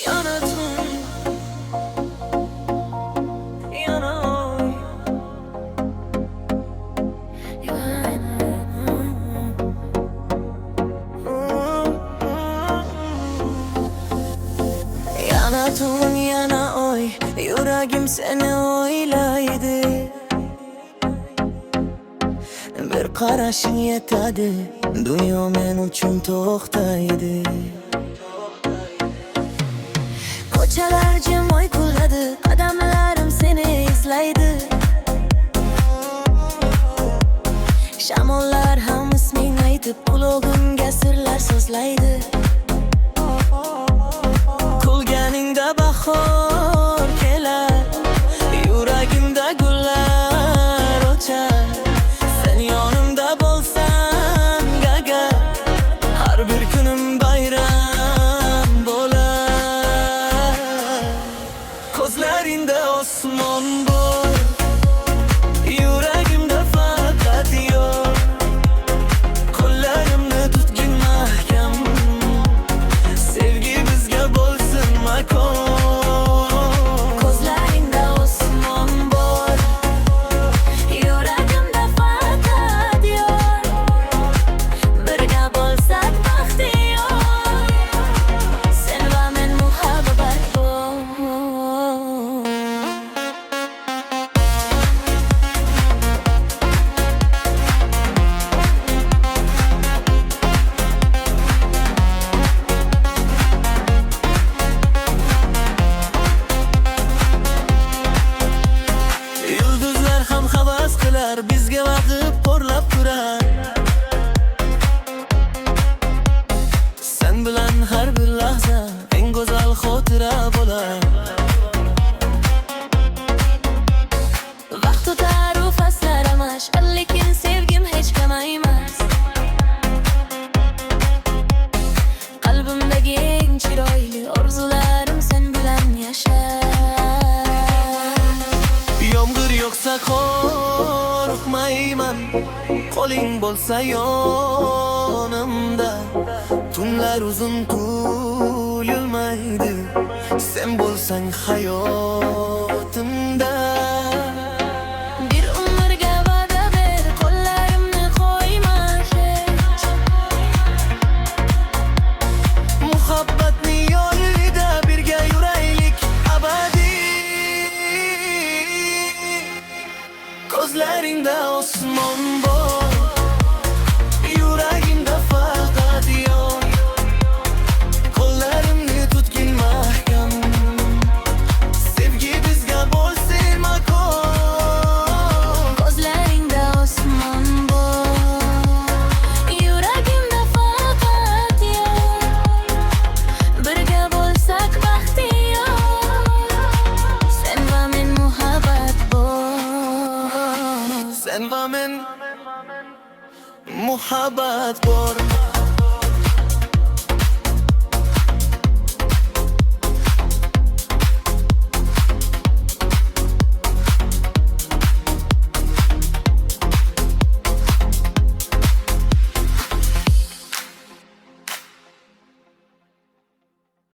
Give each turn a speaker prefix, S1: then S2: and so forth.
S1: Yana tun, yana oy, yana tun, yana oy, yuragim seni o'ylaydi. Bir qarashing yetadi, dunyo men uchun to'xtaydi. Ko'chalar jim uyquladi, qadamlarim seni izlaydi. Shamollar ham isming aytib, qulog'imga sirlar so'zlaydi. Kulganingda bahor kelar, yuragimda gullar ochar. Sen yonimda bo'lsan gaga, har bir kunim bayram bo'lar. Ko'zlaringda osmon bor, yuragimda faqat yor. Qo'llarimni tutgin mahkam, sevgi bizga bo'lsin makon. Ko'zlaringda osmon bor, yuragimda faqat yor. Birga bo'lsak baxtiyor, sen va men muhabbat bor. Yulduzlar ham havas qilar, bizga vaqt porlab turar. Sen bilan har bir lahza eng go'zal xotira bo'lar. Vaqt o'tar u faslar almash, lekin sevgim hech kamaymas. Qalbimdagi eng chiroyli orzularim sen bilan yashar. Yomg'ir yog'sa qo'rqmayman, qo'ling bo'lsa yonimda. Tunlar uzun tuyulmaydi, sen bo'lsang hayotimda. Bir umrga va'da ber, qo'llarimni qo'yma hech. Muhabbatni yo'lida birga yuraylik abadiy. Ko'zlaringda osmon bor, yuragimda faqat yor. Qo'llarimni tutgin mahkam, sevgi bizga bo'lsin makon. Ko'zlaringda osmon bor, yuragimda faqat yor. Birga bo'lsak baxtiyor, sen va men muhabbat bor. Sen va men muhabbat bor.